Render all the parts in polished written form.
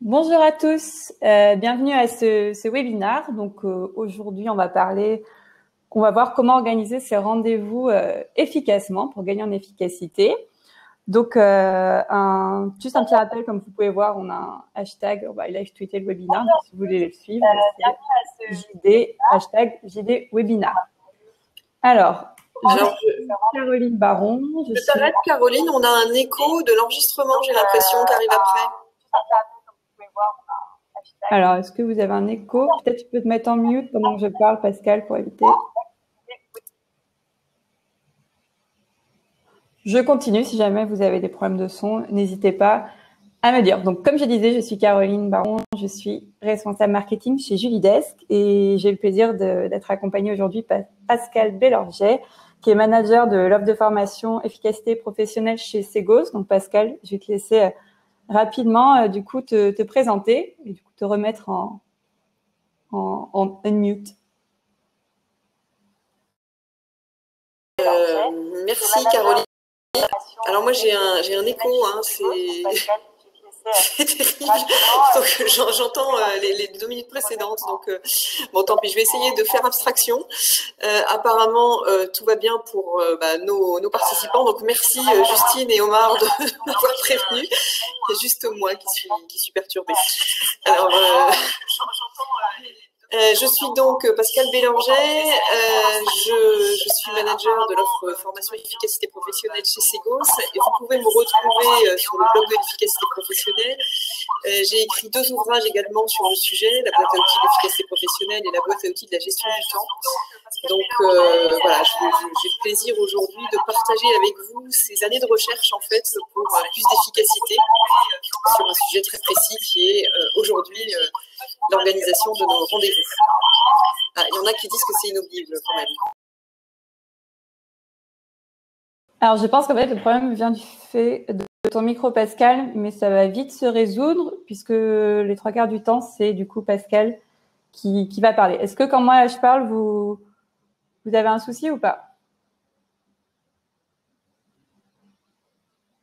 Bonjour à tous, bienvenue à ce webinaire. Donc aujourd'hui, on va voir comment organiser ces rendez-vous efficacement pour gagner en efficacité. Donc juste un petit rappel, comme vous pouvez voir, on a un hashtag, on va live tweeter le webinaire. Donc, si vous voulez le suivre, c'est JD, hashtag JD webinar. Alors, Caroline Baron. Je t'arrête, Caroline, on a un écho de l'enregistrement, j'ai l'impression, qui arrive après. Alors, est-ce que vous avez un écho? Peut-être tu peux te mettre en mute pendant que je parle, Pascal, pour éviter. Je continue. Si jamais vous avez des problèmes de son, n'hésitez pas à me dire. Donc, comme je disais, je suis Caroline Baron. Je suis responsable marketing chez Julidesk et j'ai le plaisir d'être accompagnée aujourd'hui par Pascal Bélorget, qui est manager de l'offre de formation efficacité professionnelle chez Segos. Donc, Pascal, je vais te laisser rapidement, du coup, te présenter et du coup, te remettre en unmute. Merci, Caroline. Alors moi, j'ai un écho, hein, c'est terrible. Donc j'entends les 2 minutes précédentes. Donc bon, tant pis, je vais essayer de faire abstraction. Apparemment, tout va bien pour nos participants. Donc merci Justine et Omar de m'avoir prévenu. C'est juste moi qui suis perturbée. Alors, je suis donc Pascal Bélorget, je suis manager de l'offre formation efficacité professionnelle chez Segos et vous pouvez me retrouver sur le blog de l'efficacité professionnelle. J'ai écrit 2 ouvrages également sur le sujet, la boîte à outils d'efficacité professionnelle et la boîte à outils de la gestion du temps. Donc voilà, j'ai le plaisir aujourd'hui de partager avec vous ces années de recherche en fait pour plus d'efficacité sur un sujet très précis qui est aujourd'hui l'organisation de nos rendez-vous. Ah, il y en a qui disent que c'est inaudible quand même. Alors, je pense qu'en fait, le problème vient du fait de ton micro, Pascal, mais ça va vite se résoudre puisque les 3/4 du temps, c'est du coup Pascal qui va parler. Est-ce que quand moi je parle, vous avez un souci ou pas?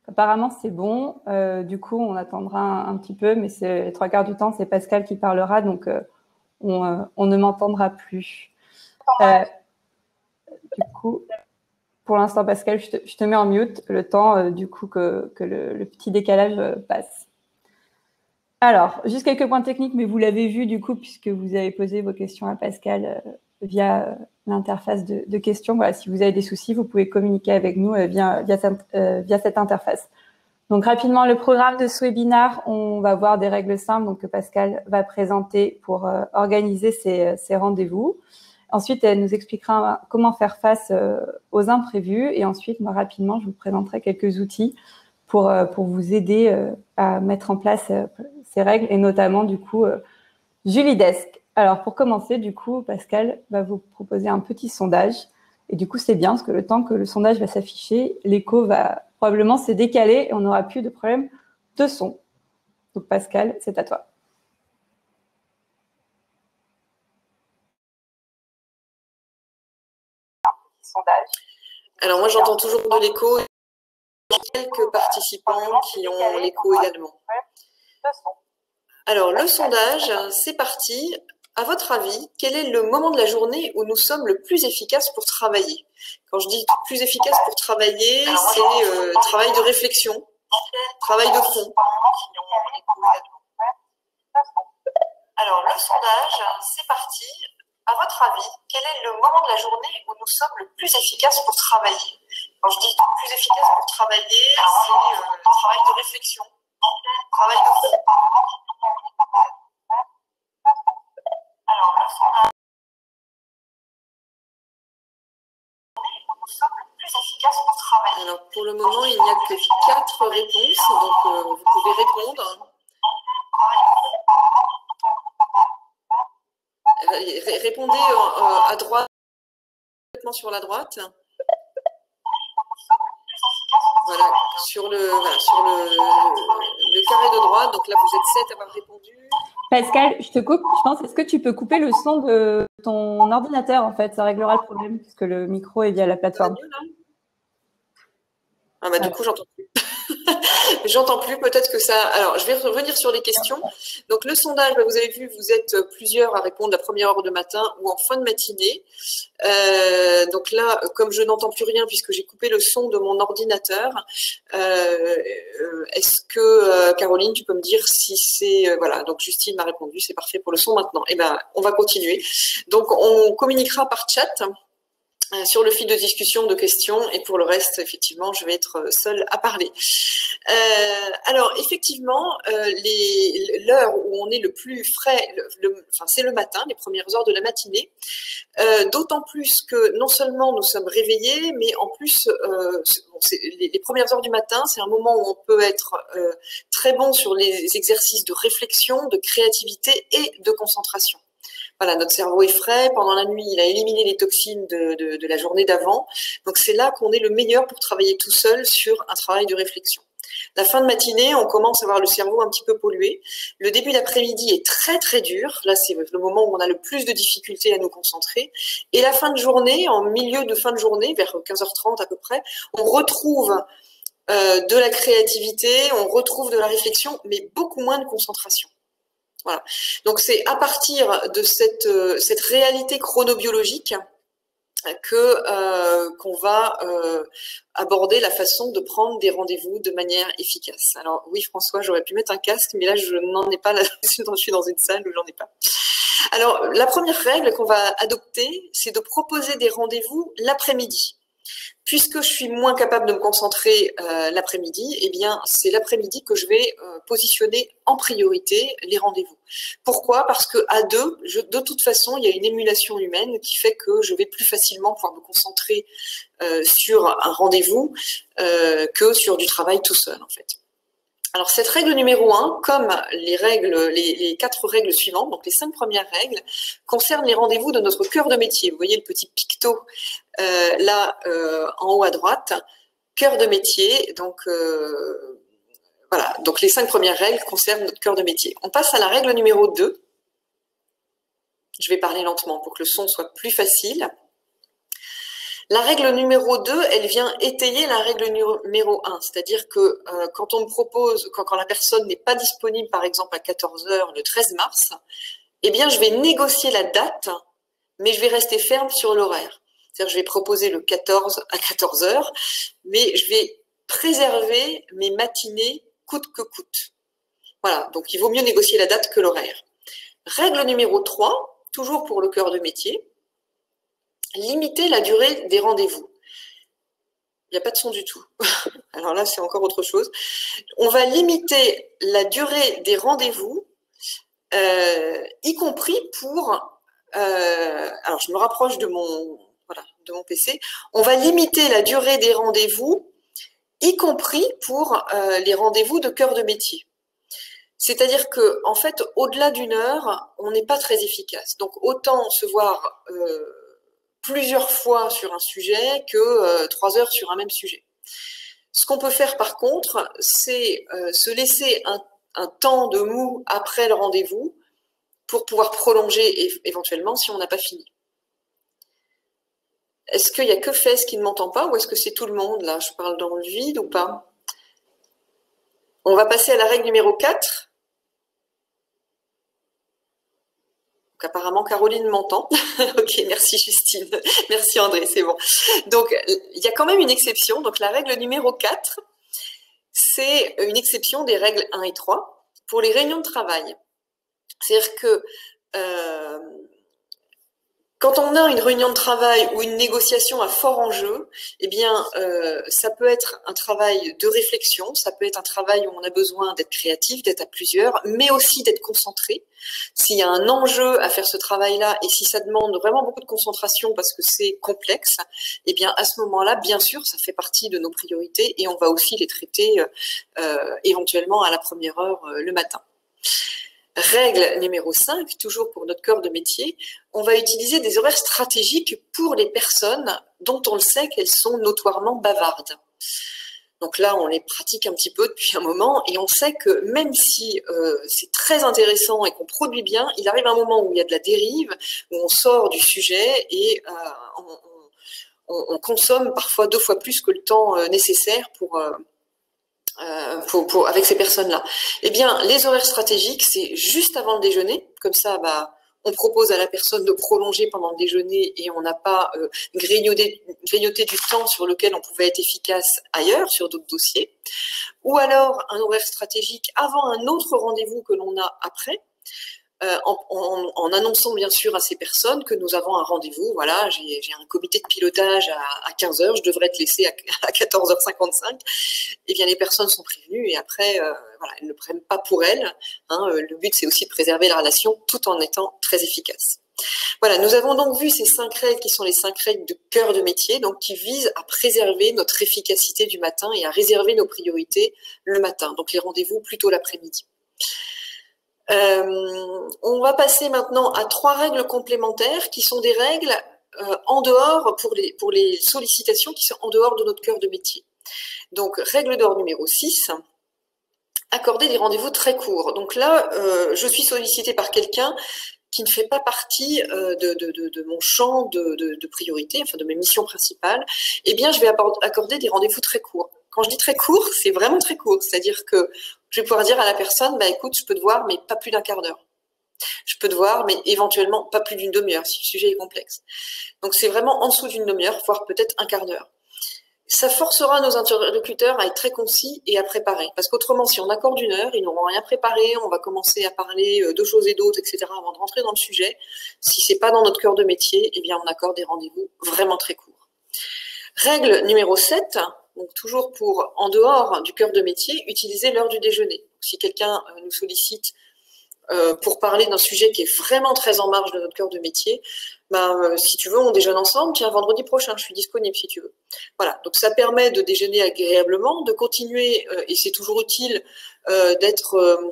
Apparemment, c'est bon. Du coup, on attendra un petit peu, mais les 3/4 du temps, c'est Pascal qui parlera, donc on ne m'entendra plus. Du coup, pour l'instant, Pascal, je te mets en mute le temps du coup que le petit décalage passe. Alors, juste quelques points techniques, mais vous l'avez vu du coup, puisque vous avez posé vos questions à Pascal via l'interface de questions. Voilà, si vous avez des soucis, vous pouvez communiquer avec nous via cette interface. Donc, rapidement, le programme de ce webinaire, on va voir des règles simples donc, que Pascal va présenter pour organiser ces rendez-vous. Ensuite, elle nous expliquera comment faire face aux imprévus. Et ensuite, moi, rapidement, je vous présenterai quelques outils pour vous aider à mettre en place ces règles et notamment, du coup, Julidesk. Alors, pour commencer, du coup, Pascal va vous proposer un petit sondage. Et du coup, c'est bien parce que le temps que le sondage va s'afficher, l'écho va probablement se décaler et on n'aura plus de problème de son. Donc, Pascal, c'est à toi. Alors moi, j'entends toujours de l'écho. Il y a quelques participants qui ont l'écho également. Alors, le sondage, c'est parti. À votre avis, quel est le moment de la journée où nous sommes le plus efficaces pour travailler? Quand je dis plus efficace pour travailler, c'est travail de réflexion, travail de fond. Alors, le sondage, c'est parti. À votre avis, quel est le moment de la journée où nous sommes le plus efficaces pour travailler? Quand je dis plus efficace pour travailler, c'est travail de réflexion, travail de fond. Alors, le sondage, nous sommes le plus efficaces pour travailler. Alors, pour le moment, il n'y a que 4 réponses, donc vous pouvez répondre. Répondez à droite, sur la droite. Voilà, sur le carré de droite. Donc là, vous êtes 7 à avoir répondu. Pascal, je te coupe. Je pense, est-ce que tu peux couper le son de ton ordinateur, en fait? Ça réglera le problème puisque le micro est via la plateforme. Ah bah du coup, j'entends plus. J'entends plus, peut-être que ça… Alors, je vais revenir sur les questions. Donc, le sondage, vous avez vu, vous êtes plusieurs à répondre la première heure de matin ou en fin de matinée. Donc là, comme je n'entends plus rien puisque j'ai coupé le son de mon ordinateur, est-ce que, Caroline, tu peux me dire si c'est… voilà, donc Justine m'a répondu, c'est parfait pour le son maintenant. Eh bien, on va continuer. Donc, on communiquera par chat sur le fil de discussion, de questions, et pour le reste, effectivement, je vais être seule à parler. Alors, effectivement, l'heure où on est le plus frais, enfin, c'est le matin, les premières heures de la matinée, d'autant plus que non seulement nous sommes réveillés, mais en plus, les premières heures du matin, c'est un moment où on peut être très bon sur les exercices de réflexion, de créativité et de concentration. Voilà, notre cerveau est frais. Pendant la nuit, il a éliminé les toxines de la journée d'avant. Donc, c'est là qu'on est le meilleur pour travailler tout seul sur un travail de réflexion. La fin de matinée, on commence à avoir le cerveau un petit peu pollué. Le début d'après-midi est très, très dur. Là, c'est le moment où on a le plus de difficultés à nous concentrer. Et la fin de journée, en milieu de fin de journée, vers 15h30 à peu près, on retrouve de la créativité, on retrouve de la réflexion, mais beaucoup moins de concentration. Voilà. Donc c'est à partir de cette réalité chronobiologique qu'on va aborder la façon de prendre des rendez-vous de manière efficace. Alors oui, François, j'aurais pu mettre un casque, mais là je n'en ai pas. Je suis dans une salle où j'en ai pas. Alors la première règle qu'on va adopter, c'est de proposer des rendez-vous l'après-midi. Puisque je suis moins capable de me concentrer l'après-midi, eh bien, c'est l'après-midi que je vais positionner en priorité les rendez-vous. Pourquoi? Parce que à deux, de toute façon, il y a une émulation humaine qui fait que je vais plus facilement pouvoir me concentrer sur un rendez-vous que sur du travail tout seul, en fait. Alors, cette règle numéro 1, comme les 4 règles suivantes, donc les 5 premières règles, concernent les rendez-vous de notre cœur de métier. Vous voyez le petit picto là, en haut à droite, cœur de métier. Donc, voilà. Donc, les 5 premières règles concernent notre cœur de métier. On passe à la règle numéro 2. Je vais parler lentement pour que le son soit plus facile. La règle numéro 2, elle vient étayer la règle numéro 1, c'est-à-dire que quand on me propose, quand la personne n'est pas disponible, par exemple à 14h le 13 mars, eh bien je vais négocier la date, mais je vais rester ferme sur l'horaire. C'est-à-dire je vais proposer le 14 à 14h, mais je vais préserver mes matinées coûte que coûte. Voilà, donc il vaut mieux négocier la date que l'horaire. Règle numéro 3, toujours pour le cœur de métier, limiter la durée des rendez-vous. Il n'y a pas de son du tout. Alors là, c'est encore autre chose. On va limiter la durée des rendez-vous, y compris pour… alors, je me rapproche de mon PC. On va limiter la durée des rendez-vous, y compris pour les rendez-vous de cœur de métier. C'est-à-dire que, en fait, au-delà d'une heure, on n'est pas très efficace. Donc, autant se voir plusieurs fois sur un sujet que 3 heures sur un même sujet. Ce qu'on peut faire par contre, c'est se laisser un temps de mou après le rendez-vous pour pouvoir prolonger éventuellement si on n'a pas fini. Est-ce qu'il n'y a que Fès qui ne m'entend pas ou est-ce que c'est tout le monde là? Je parle dans le vide ou pas? On va passer à la règle numéro 4. Donc, apparemment, Caroline m'entend. Ok, merci Justine. Merci André, c'est bon. Donc, il y a quand même une exception. Donc, la règle numéro 4, c'est une exception des règles 1 et 3 pour les réunions de travail. C'est-à-dire que quand on a une réunion de travail ou une négociation à fort enjeu, eh bien, ça peut être un travail de réflexion, ça peut être un travail où on a besoin d'être créatif, d'être à plusieurs, mais aussi d'être concentré. S'il y a un enjeu à faire ce travail-là et si ça demande vraiment beaucoup de concentration parce que c'est complexe, eh bien, à ce moment-là, bien sûr, ça fait partie de nos priorités et on va aussi les traiter éventuellement à la première heure le matin. Règle numéro 5, toujours pour notre cœur de métier, on va utiliser des horaires stratégiques pour les personnes dont on le sait qu'elles sont notoirement bavardes. Donc là, on les pratique un petit peu depuis un moment et on sait que même si c'est très intéressant et qu'on produit bien, il arrive un moment où il y a de la dérive, où on sort du sujet et on consomme parfois 2 fois plus que le temps nécessaire avec ces personnes-là. Eh bien, les horaires stratégiques, c'est juste avant le déjeuner. Comme ça, on propose à la personne de prolonger pendant le déjeuner et on n'a pas grignoté du temps sur lequel on pouvait être efficace ailleurs, sur d'autres dossiers. Ou alors un horaire stratégique avant un autre rendez-vous que l'on a après. En annonçant bien sûr à ces personnes que nous avons un rendez-vous. Voilà, j'ai un comité de pilotage à 15 h, je devrais te laisser à 14h55. Eh bien, les personnes sont prévenues et après, voilà, elles ne prennent pas pour elles. Hein, le but, c'est aussi de préserver la relation tout en étant très efficace. Voilà, nous avons donc vu ces 5 règles qui sont les 5 règles de cœur de métier, donc qui visent à préserver notre efficacité du matin et à réserver nos priorités le matin, donc les rendez-vous plutôt l'après-midi. On va passer maintenant à 3 règles complémentaires qui sont des règles en dehors pour les sollicitations qui sont en dehors de notre cœur de métier. Donc, règle d'or numéro 6, accorder des rendez-vous très courts. Donc là, je suis sollicitée par quelqu'un qui ne fait pas partie de mon champ de priorité, enfin de mes missions principales. Eh bien, je vais accorder des rendez-vous très courts. Quand je dis très court, c'est vraiment très court. C'est-à-dire que je vais pouvoir dire à la personne, écoute, je peux te voir, mais pas plus d'1 quart d'heure. Je peux te voir, mais éventuellement pas plus d'une demi-heure si le sujet est complexe. Donc, c'est vraiment en dessous d'une demi-heure, voire peut-être 1 quart d'heure. Ça forcera nos interlocuteurs à être très concis et à préparer. Parce qu'autrement, si on accorde 1 heure, ils n'auront rien préparé, on va commencer à parler de choses et d'autres, etc. avant de rentrer dans le sujet. Si c'est pas dans notre cœur de métier, eh bien, on accorde des rendez-vous vraiment très courts. Règle numéro 7, donc toujours pour, en dehors du cœur de métier, utiliser l'heure du déjeuner. Si quelqu'un nous sollicite pour parler d'un sujet qui est vraiment très en marge de notre cœur de métier, si tu veux, on déjeune ensemble, tiens, vendredi prochain, je suis disponible si tu veux. Voilà, donc ça permet de déjeuner agréablement, de continuer, et c'est toujours utile d'être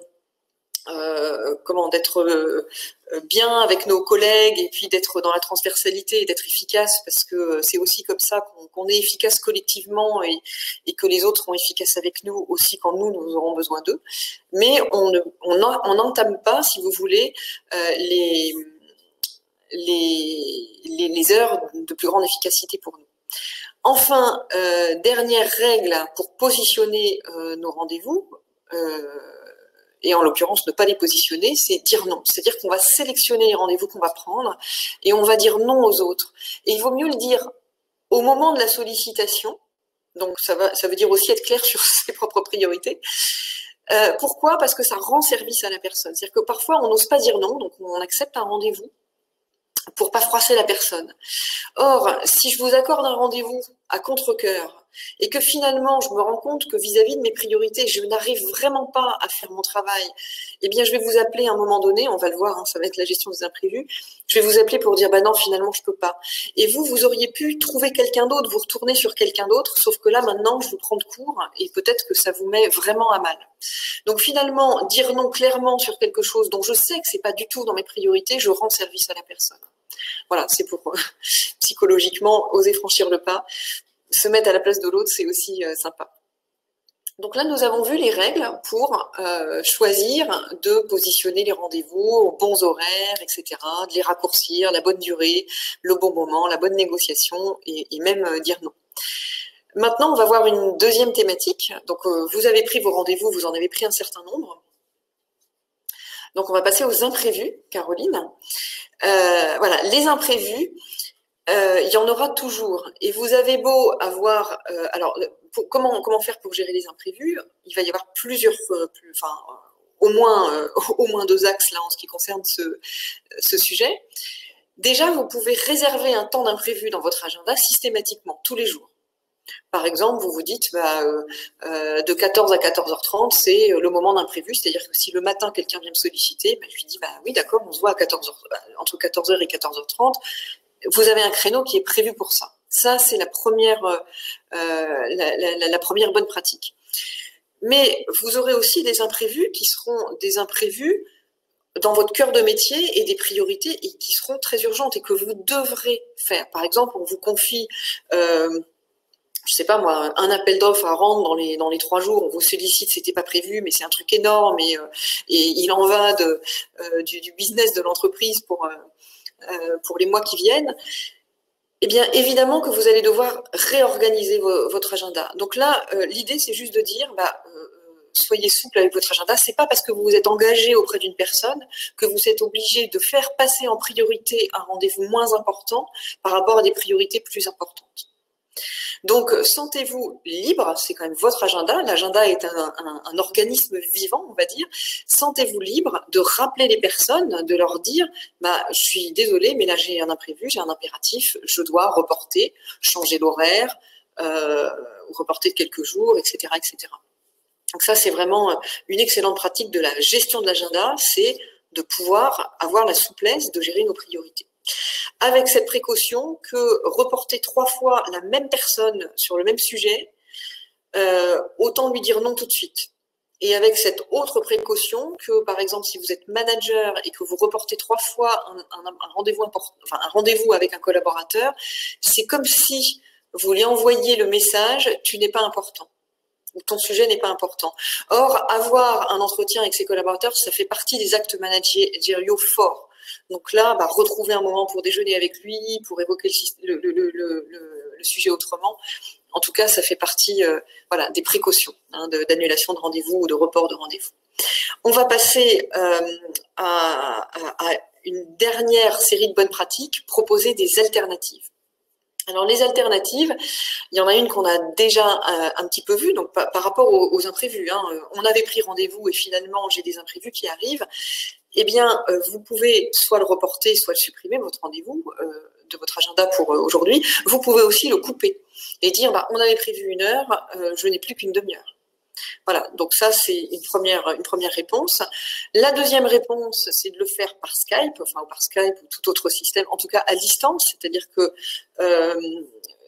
bien avec nos collègues et puis d'être dans la transversalité et d'être efficace parce que c'est aussi comme ça qu'on est efficace collectivement et que les autres sont efficaces avec nous aussi quand nous aurons besoin d'eux. Mais on n'entame pas, si vous voulez, les heures de plus grande efficacité pour nous. Enfin, dernière règle pour positionner nos rendez-vous, et en l'occurrence ne pas les positionner, c'est dire non. C'est-à-dire qu'on va sélectionner les rendez-vous qu'on va prendre et on va dire non aux autres. Et il vaut mieux le dire au moment de la sollicitation, donc ça veut dire aussi être clair sur ses propres priorités. Pourquoi ? Parce que ça rend service à la personne. C'est-à-dire que parfois on n'ose pas dire non, donc on accepte un rendez-vous pour pas froisser la personne. Or, si je vous accorde un rendez-vous à contre-cœur et que finalement je me rends compte que vis-à-vis de mes priorités, je n'arrive vraiment pas à faire mon travail, eh bien je vais vous appeler à un moment donné, on va le voir, hein, ça va être la gestion des imprévus, je vais vous appeler pour dire non, finalement je peux pas. Et vous auriez pu trouver quelqu'un d'autre, vous retourner sur quelqu'un d'autre, sauf que là maintenant je vous prends de court et peut-être que ça vous met vraiment à mal. Donc finalement, dire non clairement sur quelque chose dont je sais que c'est pas du tout dans mes priorités, je rends service à la personne. Voilà, c'est pour psychologiquement oser franchir le pas. Se mettre à la place de l'autre, c'est aussi sympa. Donc là, nous avons vu les règles pour choisir de positionner les rendez-vous aux bons horaires, etc., de les raccourcir, la bonne durée, le bon moment, la bonne négociation et même dire non. Maintenant, on va voir une deuxième thématique. Donc, vous avez pris vos rendez-vous, vous en avez pris un certain nombre. Donc, on va passer aux imprévus, Caroline. Voilà, les imprévus, il y en aura toujours. Et vous avez beau avoir... comment faire pour gérer les imprévus? Il va y avoir au moins 2 axes là en ce qui concerne ce sujet. Déjà, vous pouvez réserver un temps d'imprévu dans votre agenda systématiquement, tous les jours. Par exemple, vous vous dites, de 14 à 14h30, c'est le moment d'imprévu, c'est-à-dire que si le matin, quelqu'un vient me solliciter, je lui dis, oui, d'accord, on se voit à 14h, entre 14h et 14h30, vous avez un créneau qui est prévu pour ça. Ça, c'est la première bonne pratique. Mais vous aurez aussi des imprévus qui seront des imprévus dans votre cœur de métier et des priorités et qui seront très urgentes et que vous devrez faire. Par exemple, on vous confie... je sais pas moi, un appel d'offres à rendre dans les 3 jours, on vous sollicite, c'était pas prévu, mais c'est un truc énorme et il en va du business de l'entreprise pour les mois qui viennent. Eh bien, évidemment que vous allez devoir réorganiser votre agenda. Donc là, l'idée, c'est juste de dire, soyez souple avec votre agenda. C'est pas parce que vous vous êtes engagé auprès d'une personne que vous êtes obligé de faire passer en priorité un rendez-vous moins important par rapport à des priorités plus importantes. Donc, sentez-vous libre, c'est quand même votre agenda. L'agenda est un organisme vivant, on va dire. Sentez-vous libre de rappeler les personnes, de leur dire, bah, je suis désolée, mais là j'ai un imprévu, j'ai un impératif, je dois reporter, changer l'horaire, reporter de quelques jours, etc., etc. Donc ça, c'est vraiment une excellente pratique de la gestion de l'agenda, c'est de pouvoir avoir la souplesse de gérer nos priorités. Avec cette précaution que reporter 3 fois la même personne sur le même sujet, autant lui dire non tout de suite. Et avec cette autre précaution que, par exemple, si vous êtes manager et que vous reportez 3 fois un rendez-vous important, enfin un rendez-vous avec un collaborateur, c'est comme si vous lui envoyiez le message « tu n'es pas important ». Ton sujet n'est pas important. Or, avoir un entretien avec ses collaborateurs, ça fait partie des actes managériaux forts. Donc là, bah, retrouver un moment pour déjeuner avec lui, pour évoquer le sujet autrement. En tout cas, ça fait partie voilà, des précautions d'annulation de rendez-vous ou de report de rendez-vous. On va passer à une dernière série de bonnes pratiques, proposer des alternatives. Alors les alternatives, il y en a une qu'on a déjà un petit peu vue, donc par rapport aux imprévus. On avait pris rendez-vous et finalement j'ai des imprévus qui arrivent. Eh bien, vous pouvez soit le reporter, soit le supprimer, votre rendez-vous de votre agenda pour aujourd'hui. Vous pouvez aussi le couper et dire, bah, on avait prévu 1 heure, je n'ai plus qu'une demi-heure. Voilà, donc ça c'est une première réponse. La deuxième réponse, c'est de le faire par Skype, enfin par Skype ou tout autre système, en tout cas à distance, c'est-à-dire que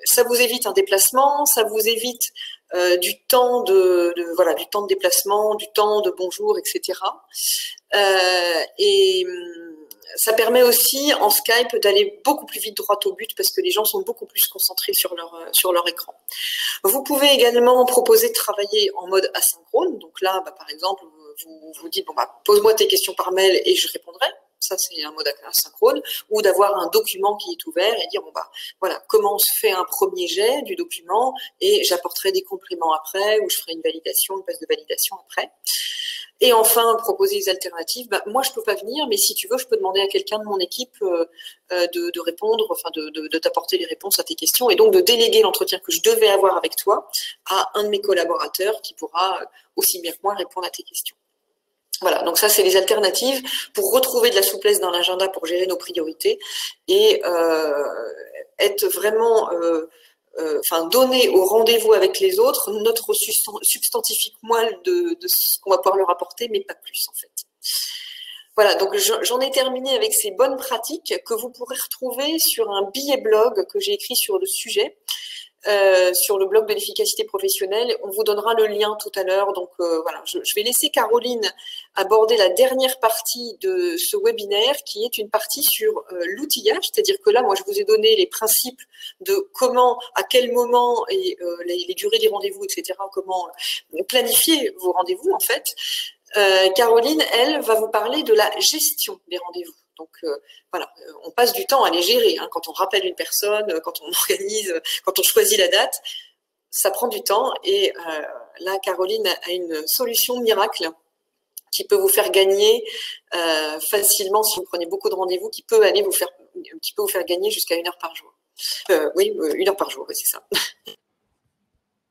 ça vous évite un déplacement, ça vous évite du temps du temps de déplacement, du temps de bonjour, etc. Et ça permet aussi en Skype d'aller beaucoup plus vite droit au but parce que les gens sont beaucoup plus concentrés sur leur écran. Vous pouvez également proposer de travailler en mode asynchrone. Donc là, bah, par exemple, vous dites, bon, bah, pose-moi tes questions par mail et je répondrai. Ça, c'est un mode asynchrone. Ou d'avoir un document qui est ouvert et dire, bon, bah, voilà, comment on se fait un premier jet du document et j'apporterai des compléments après ou je ferai une validation, une phase de validation après. Et enfin, proposer des alternatives. Bah, moi, je peux pas venir, mais si tu veux, je peux demander à quelqu'un de mon équipe de répondre, enfin de t'apporter les réponses à tes questions, et donc de déléguer l'entretien que je devais avoir avec toi à un de mes collaborateurs qui pourra aussi bien que moi répondre à tes questions. Voilà, donc ça, c'est les alternatives pour retrouver de la souplesse dans l'agenda pour gérer nos priorités et être vraiment... donner au rendez-vous avec les autres notre substantifique moelle de ce qu'on va pouvoir leur apporter, mais pas plus en fait. Voilà, donc j'en ai terminé avec ces bonnes pratiques que vous pourrez retrouver sur un billet blog que j'ai écrit sur le sujet, sur le blog de l'efficacité professionnelle. On vous donnera le lien tout à l'heure. Donc voilà, je vais laisser Caroline aborder la dernière partie de ce webinaire qui est une partie sur l'outillage. C'est-à-dire que là, moi, je vous ai donné les principes de comment, à quel moment et les durées des rendez-vous, etc. Comment planifier vos rendez-vous en fait. Caroline, elle, va vous parler de la gestion des rendez-vous. Donc voilà, on passe du temps à les gérer. Hein, quand on rappelle une personne, quand on organise, quand on choisit la date, ça prend du temps. Et là, Caroline a une solution miracle qui peut vous faire gagner facilement, si vous prenez beaucoup de rendez-vous, qui peut vous faire gagner jusqu'à 1 heure par jour. Oui, 1 heure par jour, oui, c'est ça.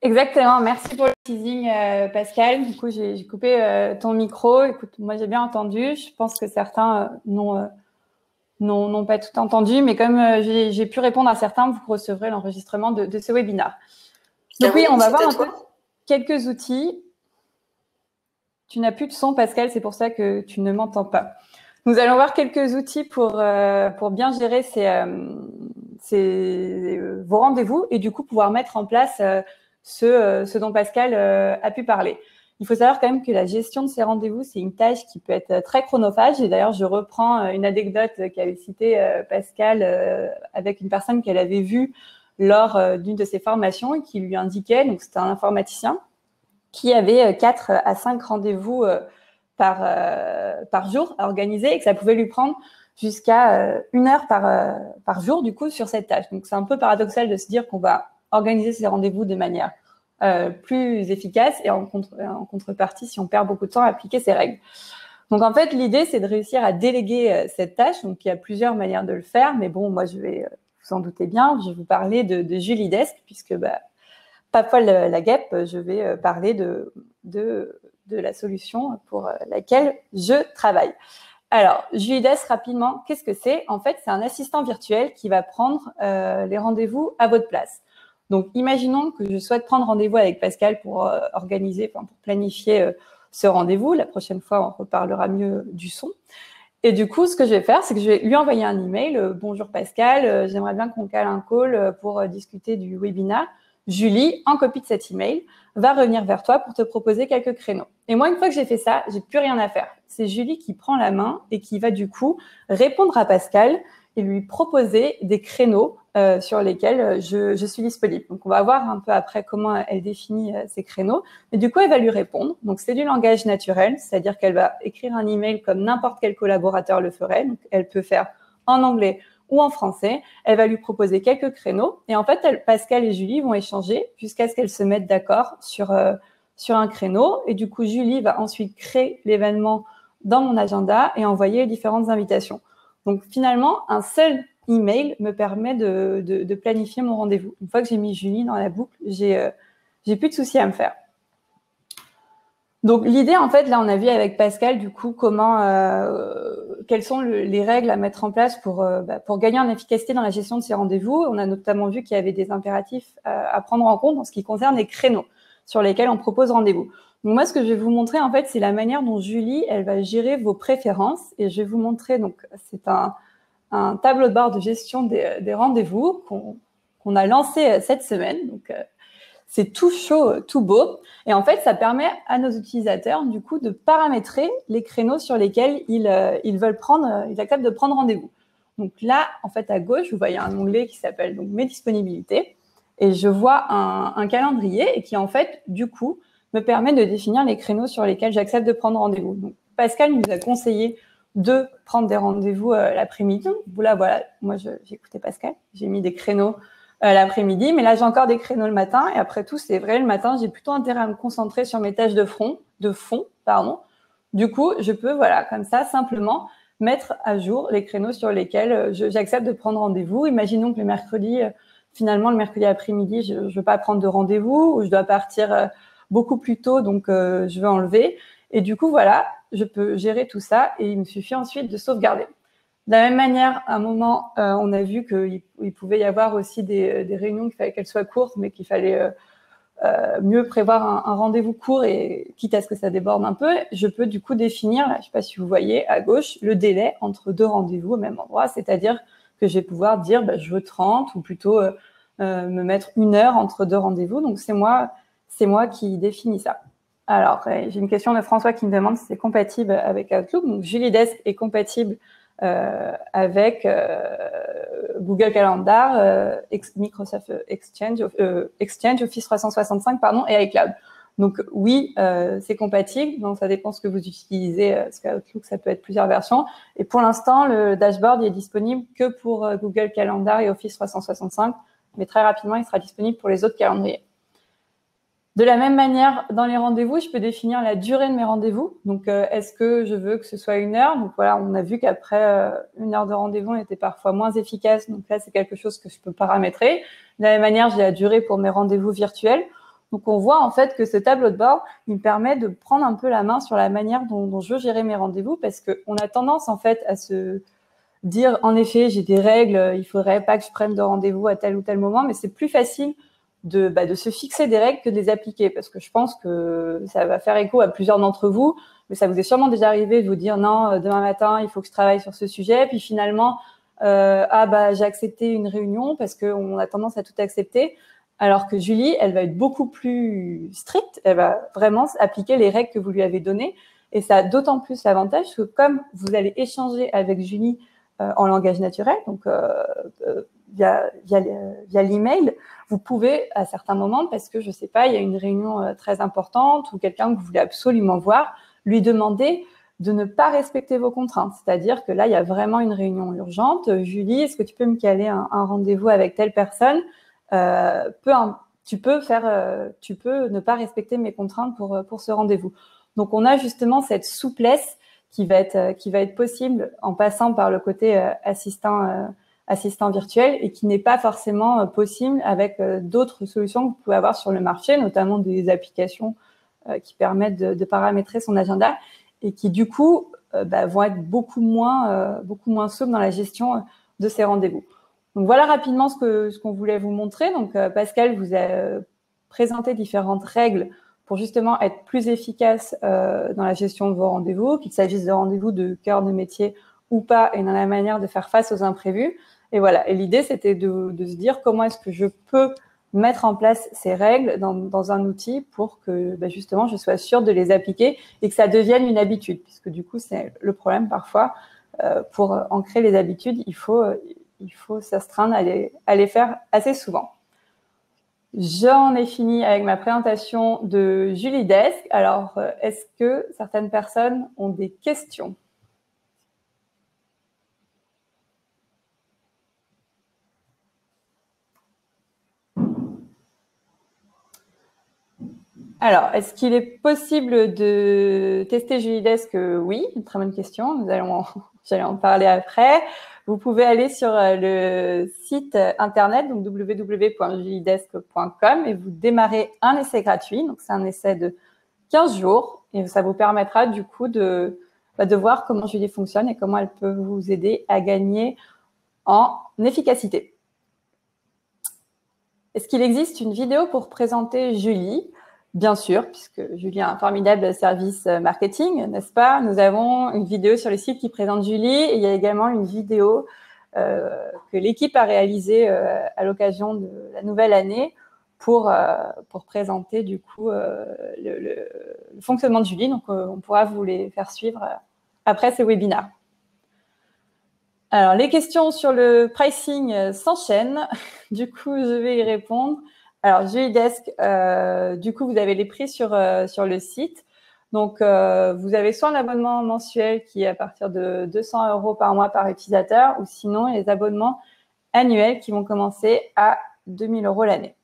Exactement, merci pour le teasing Pascal. Du coup, j'ai coupé ton micro. Écoute, moi j'ai bien entendu. Je pense que certains n'ont pas tout entendu, mais comme j'ai pu répondre à certains, vous recevrez l'enregistrement de ce webinaire. Donc oui, on va voir un peu quelques outils. Tu n'as plus de son, Pascal, c'est pour ça que tu ne m'entends pas. Nous allons voir quelques outils pour bien gérer vos rendez-vous et du coup pouvoir mettre en place ce dont Pascal a pu parler. Il faut savoir quand même que la gestion de ces rendez-vous, c'est une tâche qui peut être très chronophage. Et d'ailleurs, je reprends une anecdote qu'avait citée Pascal avec une personne qu'elle avait vue lors d'une de ses formations et qui lui indiquait, donc c'était un informaticien, qui avait 4 à 5 rendez-vous par jour à organiser et que ça pouvait lui prendre jusqu'à 1 heure par jour, du coup, sur cette tâche. Donc, c'est un peu paradoxal de se dire qu'on va organiser ces rendez-vous de manière plus efficace et en contrepartie, si on perd beaucoup de temps à appliquer ces règles. Donc, en fait, l'idée, c'est de réussir à déléguer cette tâche. Donc, il y a plusieurs manières de le faire. Mais bon, moi, je vais, vous en doutez bien, je vais vous parler de Julie Desk, puisque pas folle la guêpe, je vais parler de la solution pour laquelle je travaille. Alors, Julie Desk, rapidement, qu'est-ce que c'est? En fait, c'est un assistant virtuel qui va prendre les rendez-vous à votre place. Donc, imaginons que je souhaite prendre rendez-vous avec Pascal pour pour planifier ce rendez-vous. La prochaine fois, on reparlera mieux du son. Et du coup, ce que je vais faire, c'est que je vais lui envoyer un email. Bonjour Pascal, j'aimerais bien qu'on cale un call pour discuter du webinaire. Julie, en copie de cet email, va revenir vers toi pour te proposer quelques créneaux. Et moi, une fois que j'ai fait ça, j'ai plus rien à faire. C'est Julie qui prend la main et qui va du coup répondre à Pascal et lui proposer des créneaux sur lesquels je suis disponible. Donc, on va voir un peu après comment elle définit ces créneaux. Mais du coup, elle va lui répondre. Donc, c'est du langage naturel, c'est-à-dire qu'elle va écrire un email comme n'importe quel collaborateur le ferait. Donc, elle peut faire en anglais ou en français. Elle va lui proposer quelques créneaux. Et en fait, Pascal et Julie vont échanger jusqu'à ce qu'elles se mettent d'accord sur un créneau. Et du coup, Julie va ensuite créer l'événement dans mon agenda et envoyer les différentes invitations. Donc, finalement, un seul email me permet de planifier mon rendez-vous. Une fois que j'ai mis Julie dans la boucle, j'ai plus de soucis à me faire. Donc, l'idée, en fait, là, on a vu avec Pascal, du coup, quelles sont les règles à mettre en place pour gagner en efficacité dans la gestion de ces rendez-vous. On a notamment vu qu'il y avait des impératifs à prendre en compte en ce qui concerne les créneaux sur lesquels on propose rendez-vous. Donc, moi, ce que je vais vous montrer, en fait, c'est la manière dont Julie, elle va gérer vos préférences. Et je vais vous montrer, donc, c'est un tableau de bord de gestion des rendez-vous qu'on a lancé cette semaine. Donc, c'est tout chaud, tout beau. Et en fait, ça permet à nos utilisateurs, du coup, de paramétrer les créneaux sur lesquels ils acceptent de prendre rendez-vous. Donc là, en fait, à gauche, vous voyez un onglet qui s'appelle donc Mes disponibilités. Et je vois un calendrier et qui, en fait, du coup, me permet de définir les créneaux sur lesquels j'accepte de prendre rendez-vous. Donc, Pascal nous a conseillé de prendre des rendez-vous l'après-midi. Voilà, moi, j'ai écouté Pascal. J'ai mis des créneaux l'après-midi, mais là, j'ai encore des créneaux le matin. Et après tout, c'est vrai, le matin, j'ai plutôt intérêt à me concentrer sur mes tâches de fond. Du coup, je peux, voilà, comme ça, simplement mettre à jour les créneaux sur lesquels j'accepte de prendre rendez-vous. Imaginons que le mercredi, finalement, le mercredi après-midi, je ne veux pas prendre de rendez-vous ou je dois partir beaucoup plus tôt, donc je vais enlever. Et du coup, voilà, je peux gérer tout ça et il me suffit ensuite de sauvegarder. De la même manière, à un moment, on a vu qu'il pouvait y avoir aussi des réunions qu'il fallait qu'elles soient courtes, mais qu'il fallait mieux prévoir un rendez-vous court et quitte à ce que ça déborde un peu, je peux du coup définir, là, je ne sais pas si vous voyez à gauche, le délai entre deux rendez-vous au même endroit, c'est-à-dire que je vais pouvoir dire je veux 30 ou plutôt me mettre 1 heure entre deux rendez-vous. Donc, c'est moi qui définis ça. Alors, j'ai une question de François qui me demande si c'est compatible avec Outlook. Donc, Julie Desk est compatible avec Google Calendar, Microsoft Exchange, Office 365, et iCloud. Donc oui, c'est compatible. Donc ça dépend ce que vous utilisez. Parce qu'Outlook, ça peut être plusieurs versions. Et pour l'instant, le dashboard est disponible que pour Google Calendar et Office 365. Mais très rapidement, il sera disponible pour les autres calendriers. De la même manière, dans les rendez-vous, je peux définir la durée de mes rendez-vous. Donc, est-ce que je veux que ce soit 1 heure? Donc, voilà, on a vu qu'après 1 heure de rendez-vous, on était parfois moins efficace. Donc là, c'est quelque chose que je peux paramétrer. De la même manière, j'ai la durée pour mes rendez-vous virtuels. Donc, on voit en fait que ce tableau de bord, il me permet de prendre un peu la main sur la manière dont je veux gérer mes rendez-vous parce qu'on a tendance en fait à se dire, en effet, j'ai des règles, il faudrait pas que je prenne de rendez-vous à tel ou tel moment, mais c'est plus facile de se fixer des règles que de les appliquer parce que je pense que ça va faire écho à plusieurs d'entre vous, mais ça vous est sûrement déjà arrivé de vous dire non, demain matin, il faut que je travaille sur ce sujet, puis finalement, j'ai accepté une réunion parce qu'on a tendance à tout accepter, alors que Julie, elle va être beaucoup plus stricte, elle va vraiment appliquer les règles que vous lui avez données et ça a d'autant plus l'avantage que comme vous allez échanger avec Julie en langage naturel, donc via l'email, vous pouvez à certains moments, parce que je sais pas, il y a une réunion très importante ou quelqu'un que vous voulez absolument voir, lui demander de ne pas respecter vos contraintes. C'est-à-dire que là, il y a vraiment une réunion urgente. Julie, est-ce que tu peux me caler un rendez-vous avec telle personne? tu peux ne pas respecter mes contraintes pour ce rendez-vous. Donc, on a justement cette souplesse qui va être possible en passant par le côté assistant virtuel et qui n'est pas forcément possible avec d'autres solutions que vous pouvez avoir sur le marché, notamment des applications qui permettent de paramétrer son agenda et qui, du coup, vont être beaucoup moins souples dans la gestion de ces rendez-vous. Donc, voilà rapidement ce qu'on voulait vous montrer. Donc, Pascal vous a présenté différentes règles pour justement être plus efficace dans la gestion de vos rendez-vous, qu'il s'agisse de rendez-vous de cœur de métier ou pas, et dans la manière de faire face aux imprévus. Et voilà. Et l'idée, c'était de se dire comment est-ce que je peux mettre en place ces règles dans un outil pour que justement je sois sûre de les appliquer et que ça devienne une habitude, puisque du coup, c'est le problème parfois. Pour ancrer les habitudes, il faut s'astreindre à les faire assez souvent. J'en ai fini avec ma présentation de Julie Desk. Alors, est-ce que certaines personnes ont des questions? Alors, est-ce qu'il est possible de tester Julie Desk? Oui, une très bonne question. J'allais en parler après. Vous pouvez aller sur le site internet, donc www.juliedesk.com, et vous démarrez un essai gratuit. Donc, c'est un essai de 15 jours et ça vous permettra du coup de voir comment Julie fonctionne et comment elle peut vous aider à gagner en efficacité. Est-ce qu'il existe une vidéo pour présenter Julie? Bien sûr, puisque Julie a un formidable service marketing, n'est-ce pas? Nous avons une vidéo sur le site qui présente Julie et il y a également une vidéo que l'équipe a réalisée à l'occasion de la nouvelle année pour présenter du coup le fonctionnement de Julie. Donc, on pourra vous les faire suivre après ces webinaires. Alors, les questions sur le pricing s'enchaînent. Du coup, je vais y répondre. Alors, Julie Desk, du coup, vous avez les prix sur le site. Donc, vous avez soit un abonnement mensuel qui est à partir de 200 € par mois par utilisateur, ou sinon les abonnements annuels qui vont commencer à 2000 € l'année.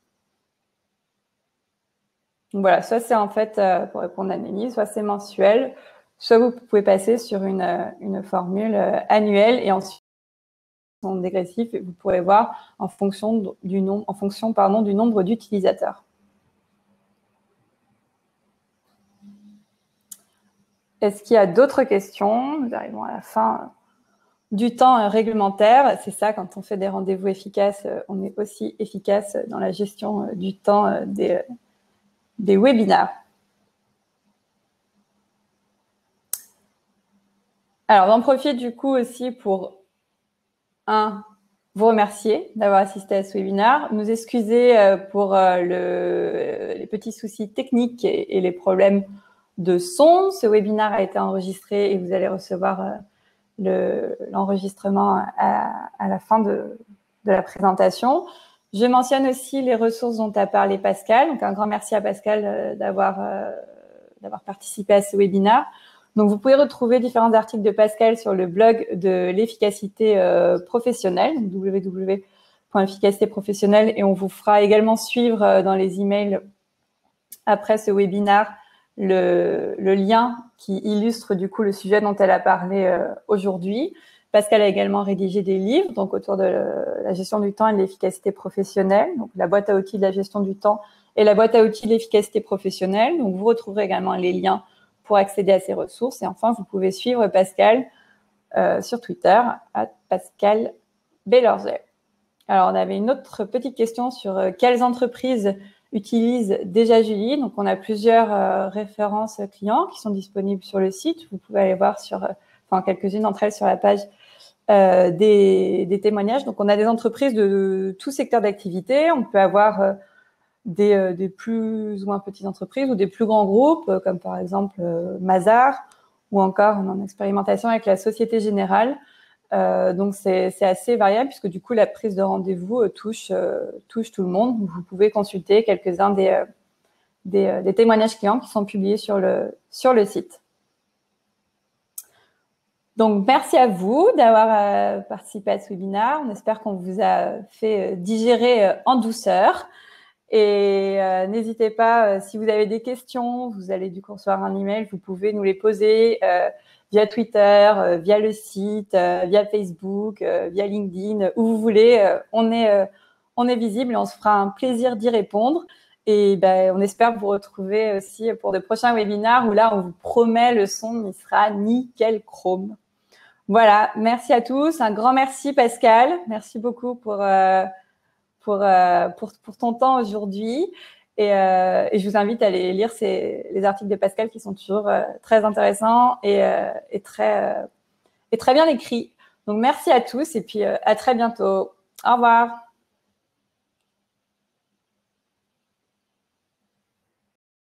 Donc, voilà, soit c'est en fait, pour répondre à Nelly, soit c'est mensuel, soit vous pouvez passer sur une formule annuelle et ensuite dégressif et vous pourrez voir en fonction du nombre d'utilisateurs. Est-ce qu'il y a d'autres questions? Nous arrivons à la fin du temps réglementaire. C'est ça, quand on fait des rendez-vous efficaces, on est aussi efficace dans la gestion du temps des webinaires. Alors, j'en profite du coup aussi pour vous remercier d'avoir assisté à ce webinaire, nous excuser pour les petits soucis techniques et les problèmes de son. Ce webinaire a été enregistré et vous allez recevoir l'enregistrement à la fin de la présentation. Je mentionne aussi les ressources dont a parlé Pascal. Donc, un grand merci à Pascal d'avoir participé à ce webinaire. Donc, vous pouvez retrouver différents articles de Pascal sur le blog de l'efficacité professionnelle, www.efficacitéprofessionnelle, et on vous fera également suivre dans les emails après ce webinaire le lien qui illustre du coup le sujet dont elle a parlé aujourd'hui. Pascal a également rédigé des livres donc autour de la gestion du temps et de l'efficacité professionnelle, donc la boîte à outils de la gestion du temps et la boîte à outils de l'efficacité professionnelle. Donc, vous retrouverez également les liens pour accéder à ces ressources. Et enfin, vous pouvez suivre Pascal sur Twitter, @PascalBelorger. Alors, on avait une autre petite question sur quelles entreprises utilisent déjà Julie. Donc, on a plusieurs références clients qui sont disponibles sur le site. Vous pouvez aller voir quelques-unes d'entre elles sur la page des témoignages. Donc, on a des entreprises de tout secteur d'activité. On peut avoir des plus ou moins petites entreprises ou des plus grands groupes, comme par exemple Mazars, ou encore en expérimentation avec la Société Générale. Donc, c'est assez variable puisque du coup, la prise de rendez-vous touche tout le monde. Vous pouvez consulter quelques-uns des témoignages clients qui sont publiés sur le site. Donc, merci à vous d'avoir participé à ce webinaire. On espère qu'on vous a fait digérer en douceur. Et n'hésitez pas, si vous avez des questions, vous allez du coup recevoir un email, vous pouvez nous les poser via Twitter, via le site, via Facebook, via LinkedIn, où vous voulez. On est visible et on se fera un plaisir d'y répondre. Et ben, on espère vous retrouver aussi pour de prochains webinaires où là, on vous promet le son, il sera nickel chrome. Voilà, merci à tous. Un grand merci Pascal. Merci beaucoup pour ton temps aujourd'hui. Et je vous invite à aller lire les articles de Pascal qui sont toujours très intéressants et très bien écrits. Donc, merci à tous et puis à très bientôt. Au revoir.